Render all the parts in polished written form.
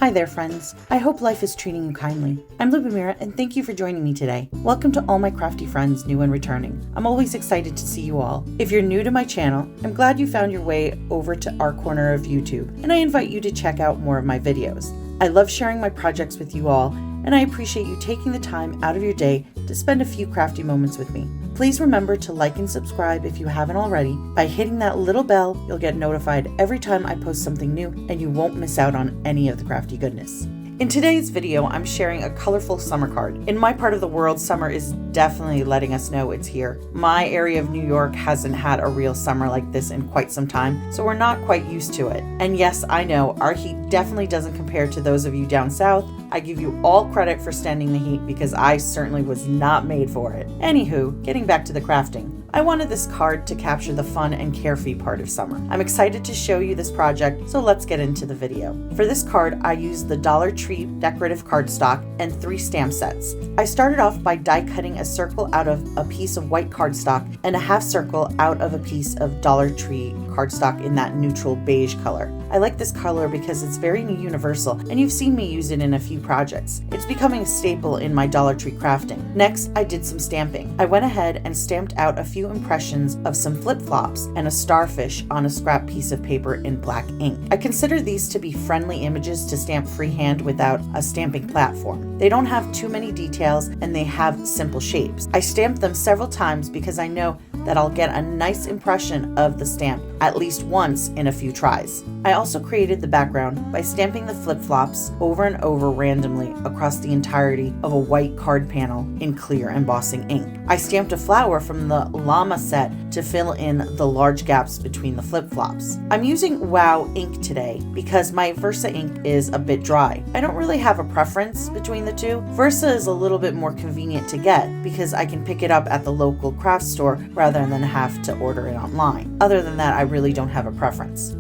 Hi there, friends. I hope life is treating you kindly. I'm Lubomira, and thank you for joining me today. Welcome to all my crafty friends, new and returning. I'm always excited to see you all. If you're new to my channel, I'm glad you found your way over to our corner of YouTube, and I invite you to check out more of my videos. I love sharing my projects with you all, and I appreciate you taking the time out of your day to spend a few crafty moments with me. Please remember to like and subscribe if you haven't already. By hitting that little bell, you'll get notified every time I post something new, and you won't miss out on any of the crafty goodness. In today's video, I'm sharing a colorful summer card. In my part of the world, summer is definitely letting us know it's here. My area of New York hasn't had a real summer like this in quite some time, so we're not quite used to it. And yes, I know, our heat definitely doesn't compare to those of you down south. I give you all credit for standing the heat because I certainly was not made for it. Anywho, getting back to the crafting. I wanted this card to capture the fun and carefree part of summer. I'm excited to show you this project, so let's get into the video. For this card, I used the Dollar Tree Decorative cardstock and 3 stamp sets. I started off by die cutting a circle out of a piece of white cardstock and a half circle out of a piece of Dollar Tree cardstock in that neutral beige color. I like this color because it's very universal, and you've seen me use it in a few projects. It's becoming a staple in my Dollar Tree crafting. Next, I did some stamping. I went ahead and stamped out a few impressions of some flip-flops and a starfish on a scrap piece of paper in black ink. I consider these to be friendly images to stamp freehand without a stamping platform. They don't have too many details and they have simple shapes. I stamped them several times because I know that I'll get a nice impression of the stamp at least once in a few tries. I also created the background by stamping the flip-flops over and over randomly across the entirety of a white card panel in clear embossing ink. I stamped a flower from the Llama set to fill in the large gaps between the flip-flops. I'm using Wow ink today because my Versa ink is a bit dry. I don't really have a preference between the two. Versa is a little bit more convenient to get because I can pick it up at the local craft store rather than have to order it online. Other than that, I really don't have a preference.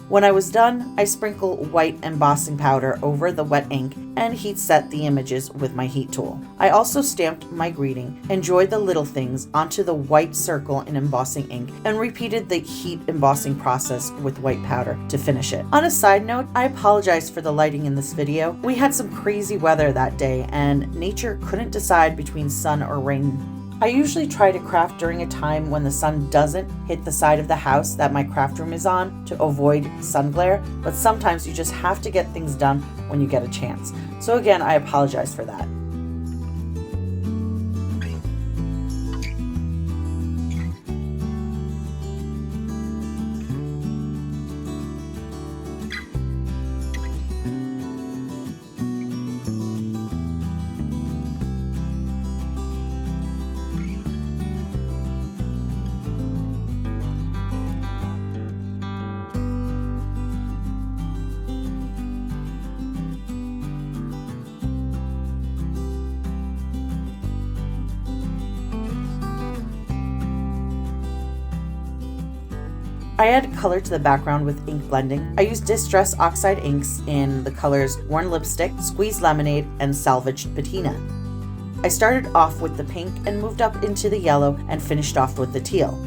When I was done, I sprinkle white embossing powder over the wet ink and heat set the images with my heat tool. I also stamped my greeting, enjoyed the little things onto the white circle in embossing ink, and repeated the heat embossing process with white powder to finish it. On a side note, I apologize for the lighting in this video. We had some crazy weather that day and nature couldn't decide between sun or rain. I usually try to craft during a time when the sun doesn't hit the side of the house that my craft room is on to avoid sun glare, but sometimes you just have to get things done when you get a chance. So again, I apologize for that. I added color to the background with ink blending. I used distressed oxide inks in the colors Worn Lipstick, Squeezed Lemonade, and Salvaged Patina. I started off with the pink and moved up into the yellow and finished off with the teal.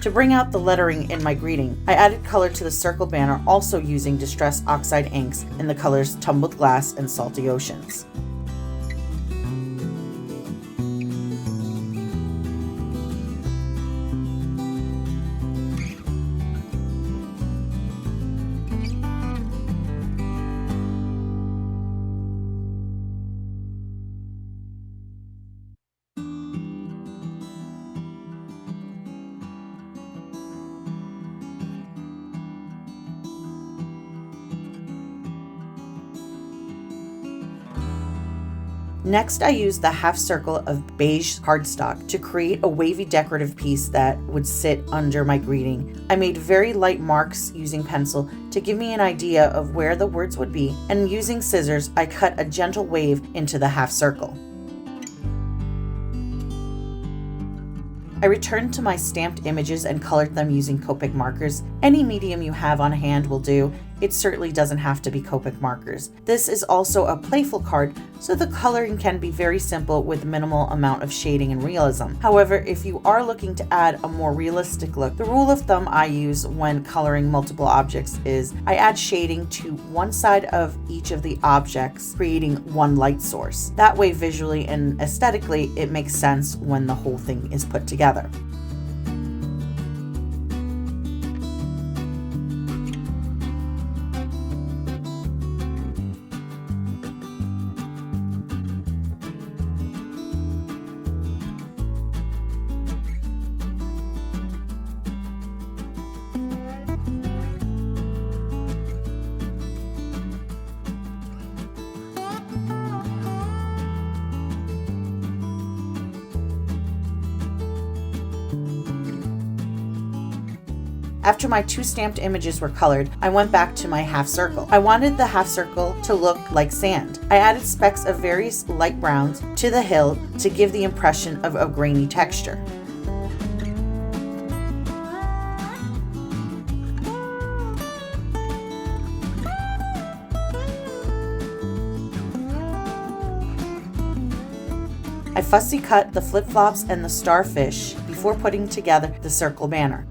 To bring out the lettering in my greeting, I added color to the circle banner, also using distressed oxide inks in the colors Tumbled Glass and Salty Oceans. Next, I used the half circle of beige cardstock to create a wavy decorative piece that would sit under my greeting. I made very light marks using pencil to give me an idea of where the words would be, and using scissors, I cut a gentle wave into the half circle. I returned to my stamped images and colored them using Copic markers. Any medium you have on hand will do. It certainly doesn't have to be Copic markers. This is also a playful card, so the coloring can be very simple with minimal amount of shading and realism. However, if you are looking to add a more realistic look, the rule of thumb I use when coloring multiple objects is I add shading to one side of each of the objects, creating one light source. That way, visually and aesthetically, it makes sense when the whole thing is put together. After my two stamped images were colored, I went back to my half circle. I wanted the half circle to look like sand. I added specks of various light browns to the hill to give the impression of a grainy texture. I fussy cut the flip-flops and the starfish before putting together the circle banner.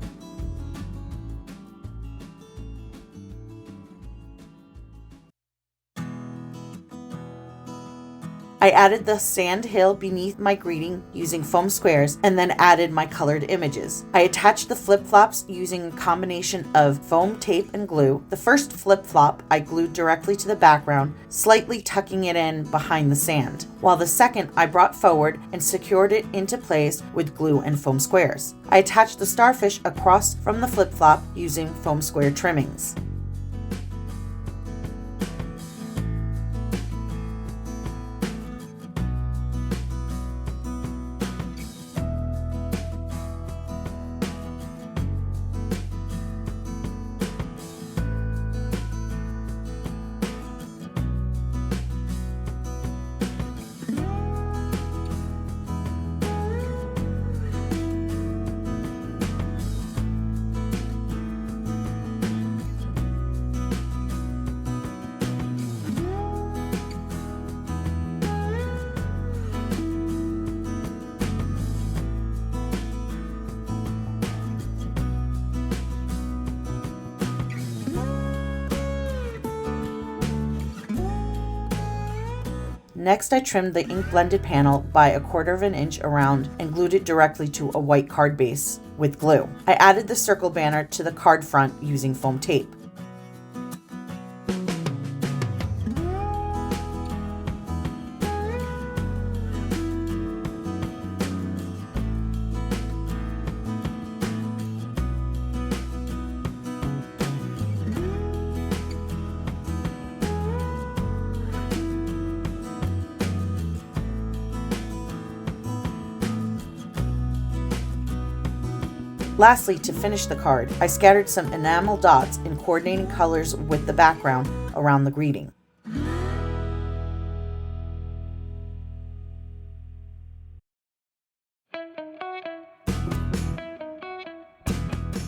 I added the sand hill beneath my greeting using foam squares and then added my colored images. I attached the flip-flops using a combination of foam tape and glue. The first flip-flop I glued directly to the background, slightly tucking it in behind the sand, while the second I brought forward and secured it into place with glue and foam squares. I attached the starfish across from the flip-flop using foam square trimmings. Next, I trimmed the ink blended panel by 1/4 of an inch around and glued it directly to a white card base with glue. I added the circle banner to the card front using foam tape. Lastly, to finish the card, I scattered some enamel dots in coordinating colors with the background around the greeting.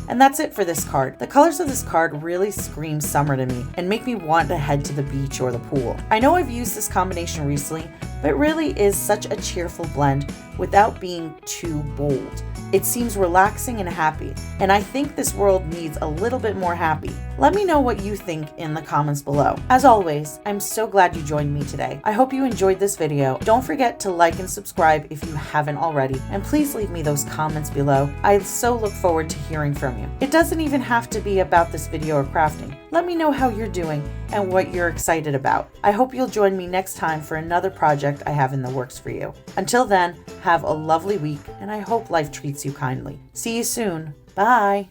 And that's it for this card. The colors of this card really scream summer to me and make me want to head to the beach or the pool. I know I've used this combination recently, but it really is such a cheerful blend without being too bold. It seems relaxing and happy, and I think this world needs a little bit more happy. Let me know what you think in the comments below. As always, I'm so glad you joined me today. I hope you enjoyed this video. Don't forget to like and subscribe if you haven't already, and please leave me those comments below. I so look forward to hearing from you. It doesn't even have to be about this video or crafting. Let me know how you're doing and what you're excited about. I hope you'll join me next time for another project I have in the works for you. Until then, have a lovely week, and I hope life treats you kindly. See you soon. Bye.